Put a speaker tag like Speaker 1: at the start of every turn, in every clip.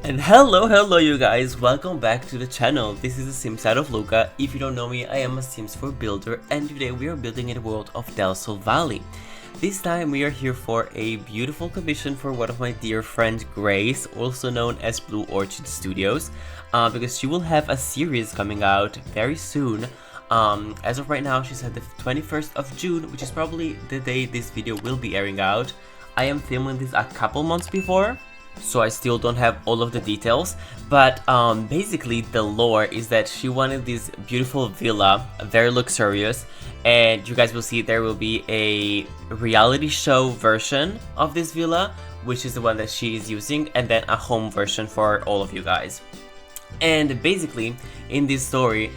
Speaker 1: And hello you guys, welcome back to the channel. This is the Sims side of Luca. If you don't know me, I am a Sims 4 builder and today we are building in the world of Del Sol Valley. This time we are here for a beautiful commission for one of my dear friends Grace, also known as Blue Orchid Studios, because she will have a series coming out very soon. As of right now, she said the 21st of June, which is probably the day this video will be airing out. I am filming this a couple months before, so I still don't have all of the details, but basically the lore is that she wanted this beautiful villa, very luxurious, and you guys will see there will be a reality show version of this villa, which is the one that she is using, and then a home version for all of you guys. And basically, in this story,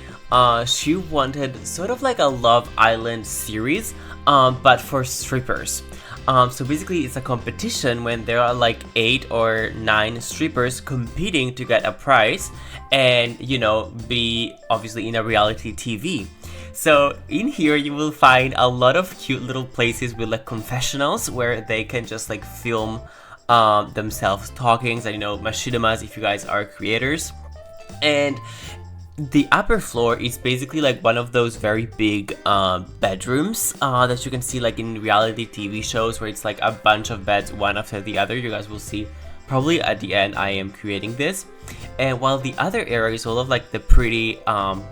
Speaker 1: she wanted sort of like a Love Island series, but for strippers. So basically it's a competition when there are like 8 or 9 strippers competing to get a prize and, you know, be obviously in a reality TV. So in here you will find a lot of cute little places with like confessionals where they can just like film themselves talking, and you know, machinimas if you guys are creators. And the upper floor is basically like one of those very big bedrooms that you can see like in reality TV shows where it's like a bunch of beds one after the other. You guys will see probably at the end I am creating this. And while the other area is all of like the pretty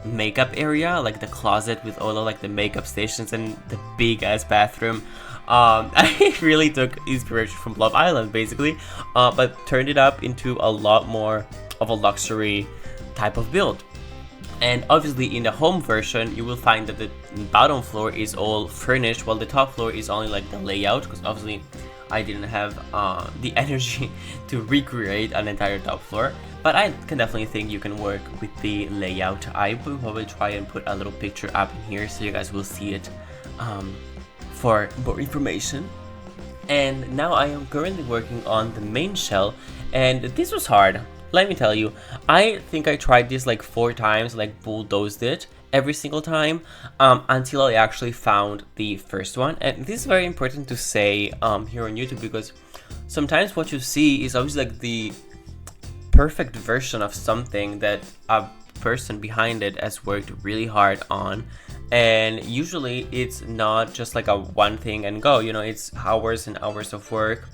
Speaker 1: makeup area, like the closet with all of like the makeup stations and the big ass bathroom. I really took inspiration from Love Island basically, but turned it up into a lot more of a luxury type of build. And obviously in the home version you will find that the bottom floor is all furnished while the top floor is only like the layout, because obviously I didn't have the energy to recreate an entire top floor, but I can definitely think you can work with the layout. I will probably try and put a little picture up in here so you guys will see it for more information. And now I am currently working on the main shell, and this was hard. Let me tell you, I think I tried this like 4 times, like bulldozed it every single time, until I actually found the first one. And this is very important to say here on YouTube, because sometimes what you see is obviously like the perfect version of something that a person behind it has worked really hard on. And usually it's not just like a one thing and go, you know, it's hours and hours of work.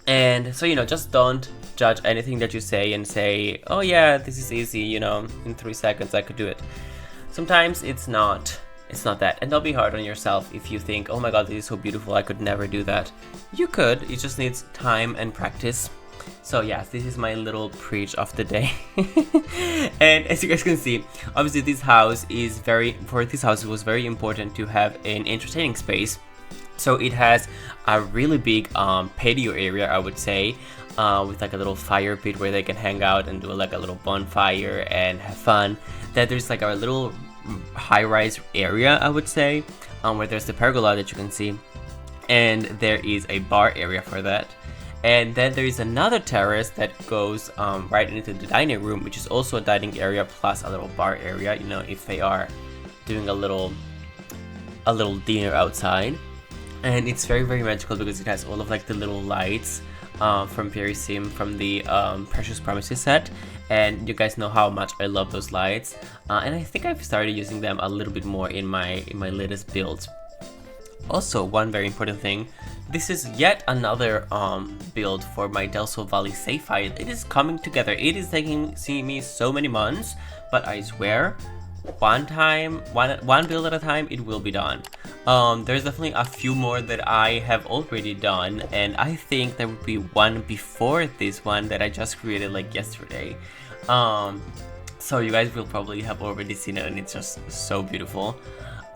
Speaker 1: And so, you know, just don't judge anything that you say and say, oh yeah, this is easy, you know, in 3 seconds I could do it. Sometimes it's not that. And don't be hard on yourself if you think, oh my god, this is so beautiful, I could never do that. You could, it just needs time and practice. So yeah, this is my little preach of the day. And as you guys can see, obviously this house it was very important to have an entertaining space. So it has a really big patio area, I would say, with like a little fire pit where they can hang out and do like a little bonfire and have fun. Then there's like a little high-rise area, I would say, where there's the pergola that you can see. And there is a bar area for that. And then there is another terrace that goes right into the dining room, which is also a dining area plus a little bar area, you know, if they are doing a little dinner outside. And it's very, very magical because it has all of like the little lights from Perry Sim from the Precious Promises set, and you guys know how much I love those lights. And I think I've started using them a little bit more in my latest builds. Also, one very important thing, this is yet another build for my Del Sol Valley save file. It is coming together. It is taking me so many months, but I swear, one build at a time, it will be done. There's definitely a few more that I have already done, and I think there would be one before this one that I just created like yesterday. So you guys will probably have already seen it, and it's just so beautiful.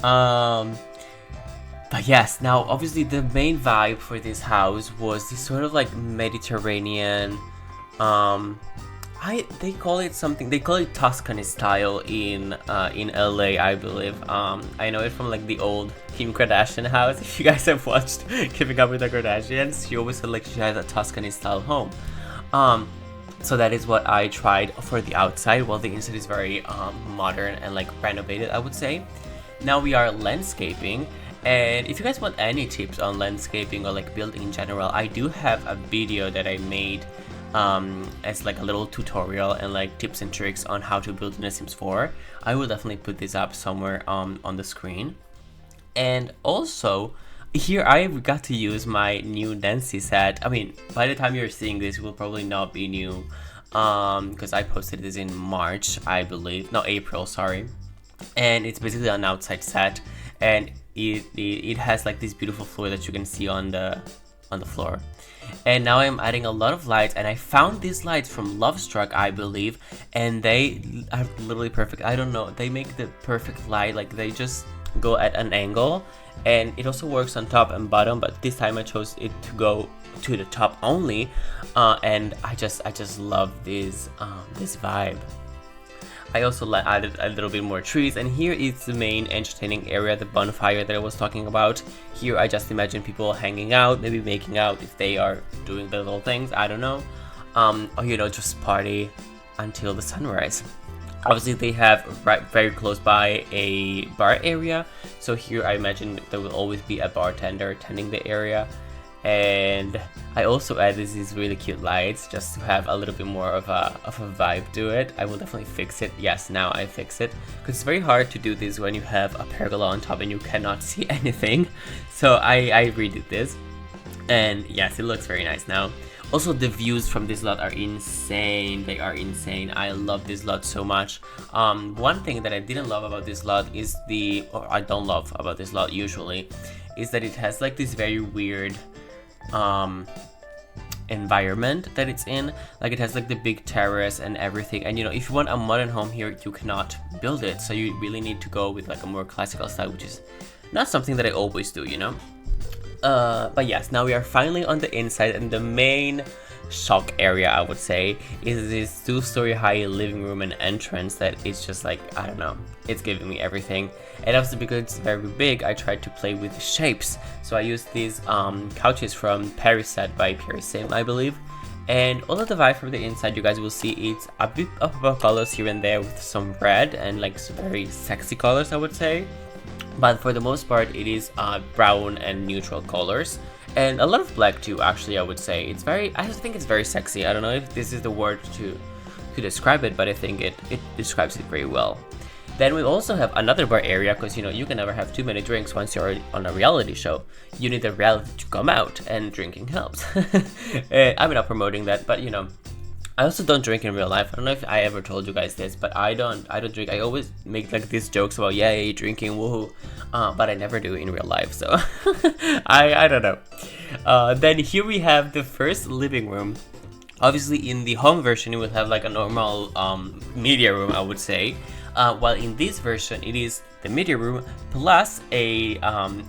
Speaker 1: But yes, now obviously the main vibe for this house was this sort of like Mediterranean, they call it Tuscany style in LA, I believe. I know it from like the old Kim Kardashian house. If you guys have watched Keeping Up with the Kardashians, she always said like she has a Tuscany style home. So that is what I tried for the outside, while the inside is very modern and like renovated, I would say. Now we are landscaping, and if you guys want any tips on landscaping or like building in general, I do have a video that I made as like a little tutorial and like tips and tricks on how to build in The Sims 4. I will definitely put this up somewhere on the screen. And also, here I got to use my new Nancy set. I mean, by the time you're seeing this, it will probably not be new, because I posted this in March, I believe. No, April, sorry. And it's basically an outside set, and it has like this beautiful floor that you can see on the floor. And now I'm adding a lot of lights, and I found these lights from Lovestruck, I believe, and they are literally perfect. I don't know, they make the perfect light, like they just go at an angle, and it also works on top and bottom, but this time I chose it to go to the top only, and I just love this vibe. I also added a little bit more trees, and here is the main entertaining area, the bonfire that I was talking about. Here I just imagine people hanging out, maybe making out if they are doing the little things, I don't know, or you know, just party until the sunrise. Obviously they have very close by a bar area, so here I imagine there will always be a bartender tending the area. And I also added these really cute lights just to have a little bit more of a vibe to it. I will definitely fix it. Yes, now I fix it, because it's very hard to do this when you have a pergola on top and you cannot see anything. So I redid this, and yes, it looks very nice now. Also, the views from this lot are insane. They are insane. I love this lot so much. One thing that I didn't love about this lot is or I don't love about this lot usually, is that it has like this very weird environment that it's in. Like it has like the big terrace and everything, and you know, if you want a modern home here, you cannot build it, so you really need to go with like a more classical style, which is not something that I always do, you know. But yes, now we are finally on the inside, and the main shock area, I would say, is this 2-story high living room and entrance that is just like, I don't know, it's giving me everything. And also because it's very big, I tried to play with shapes, so I used these couches from Paris set by Pierre Sim, I believe. And all of the vibe from the inside, you guys will see it's a bit of colors here and there with some red and like some very sexy colors, I would say. But for the most part, it is brown and neutral colors, and a lot of black too, actually, I would say. I just think it's very sexy. I don't know if this is the word to describe it, but I think it describes it very well. Then we also have another bar area, because you know, you can never have too many drinks once you're on a reality show. You need the reality to come out, and drinking helps. I'm not promoting that, but you know, I also don't drink in real life. I don't know if I ever told you guys this, but I don't drink. I always make like these jokes about yay drinking, woohoo, but I never do in real life, so I don't know. Then here we have the first living room. Obviously in the home version it will have like a normal media room, I would say, while in this version it is the media room plus a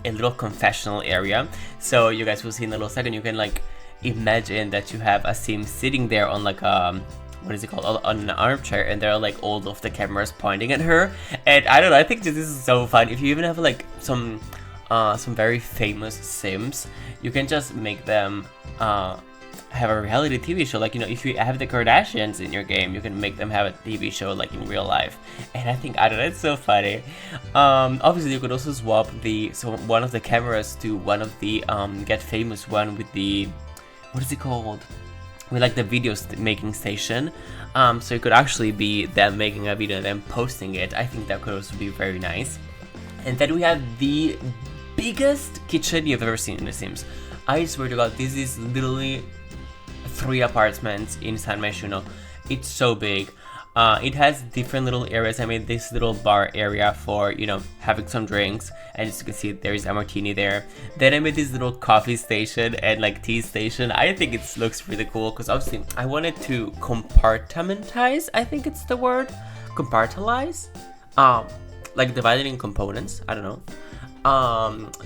Speaker 1: little confessional area. So you guys will see in a little second, you can like imagine that you have a sim sitting there on like what is it called, on an armchair, and there are like all of the cameras pointing at her. And I don't know, I think this is so fun. If you even have like some very famous sims, you can just make them have a reality TV show. Like, you know, if you have the Kardashians in your game, you can make them have a TV show like in real life. And I think, I don't know, it's so funny. Obviously you could also swap one of the cameras to one of the Get Famous one with the, what is it called? With like the video making station. So it could actually be them making a video and then posting it. I think that could also be very nice. And then we have the biggest kitchen you've ever seen in The Sims. I swear to God, this is literally 3 apartments in San Myshuno. It's so big. It has different little areas. I made this little bar area for, you know, having some drinks, and as you can see, there is a martini there. Then I made this little coffee station and like tea station. I think it looks really cool because obviously I wanted to compartmentalize, I think it's the word, compartmentalize, like divided in components, I don't know,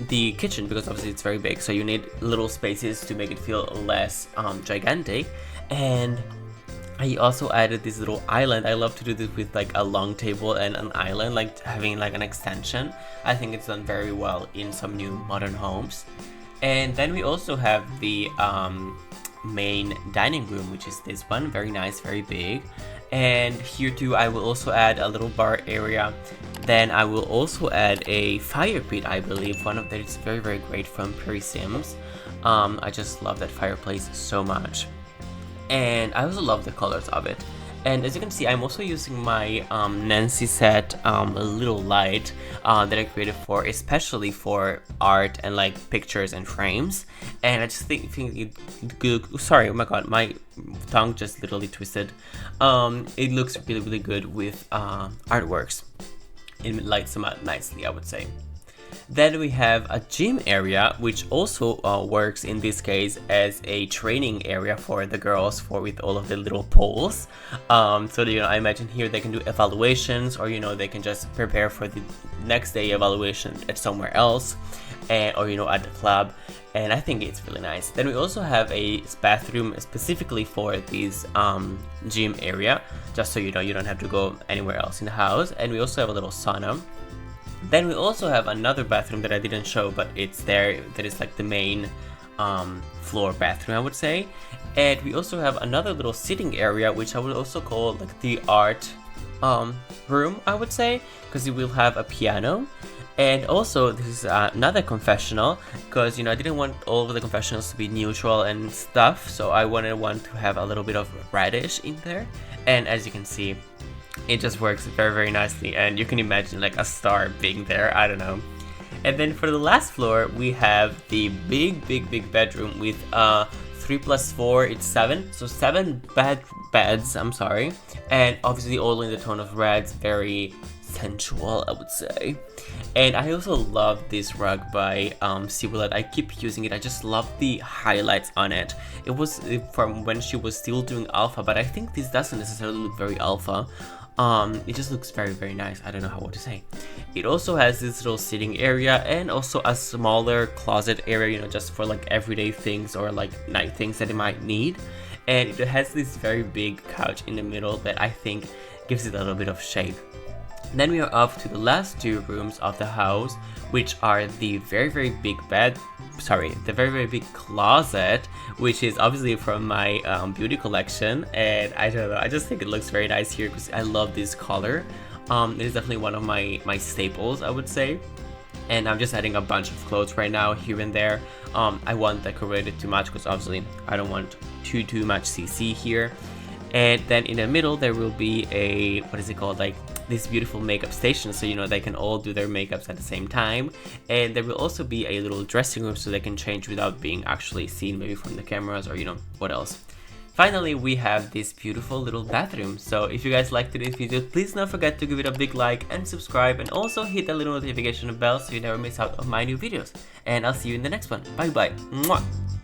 Speaker 1: the kitchen, because obviously it's very big, so you need little spaces to make it feel less gigantic. And I also added this little island. I love to do this with like a long table and an island, like having like an extension. I think it's done very well in some new modern homes. And then we also have the main dining room, which is this one, very nice, very big. And here too I will also add a little bar area. Then I will also add a fire pit, I believe, one of that is very, very great from Prairie Sims. I just love that fireplace so much. and I also love the colors of it. And as you can see, I'm also using my Nancy set little light that I created for especially for art and like pictures and frames. And I just think it good. Sorry, oh my god, my tongue just literally twisted. It looks really good with artworks. It lights them up nicely, I would say. Then we have a gym area, which also works in this case as a training area for the girls with all of the little poles. So I imagine here they can do evaluations, or they can just prepare for the next day evaluation at somewhere else, or at the club. And I think it's really nice. Then we also have a bathroom specifically for this gym area, just so you don't have to go anywhere else in the house. And we also have a little sauna. Then we also have another bathroom that I didn't show, but it's there. That is like the main floor bathroom, I would say. And we also have another little sitting area, which I would also call like the art room, I would say, because it will have a piano. And also this is another confessional, because I didn't want all of the confessionals to be neutral and stuff, so I wanted one to have a little bit of radish in there. And as you can see, it just works very nicely, and you can imagine like a star being there, I don't know. And then for the last floor, we have the big bedroom with 3 plus 4, it's 7, so 7 beds, I'm sorry, and obviously all in the tone of reds, very sensual, I would say. And I also love this rug by Sibulet. I keep using it. I just love the highlights on it. It was from when she was still doing alpha, but I think this doesn't necessarily look very alpha. It just looks very nice. I don't know what to say. It also has this little sitting area and also a smaller closet area, just for like everyday things or like night things that it might need. And it has this very big couch in the middle that I think gives it a little bit of shape. Then we are off to the last 2 rooms of the house, which are the very big the very big closet, which is obviously from my beauty collection. And I don't know, I just think it looks very nice here because I love this color. It is definitely one of my staples, I would say. And I'm just adding a bunch of clothes right now here and there. I won't decorate it too much because obviously I don't want too much CC here. And then in the middle there will be a, what is it called, like this beautiful makeup station, so they can all do their makeups at the same time. And there will also be a little dressing room so they can change without being actually seen maybe from the cameras, or what else. Finally, we have this beautiful little bathroom. So if you guys liked today's video, please don't forget to give it a big like and subscribe, and also hit that little notification bell so you never miss out on my new videos. And I'll see you in the next one. Bye bye. Mwah.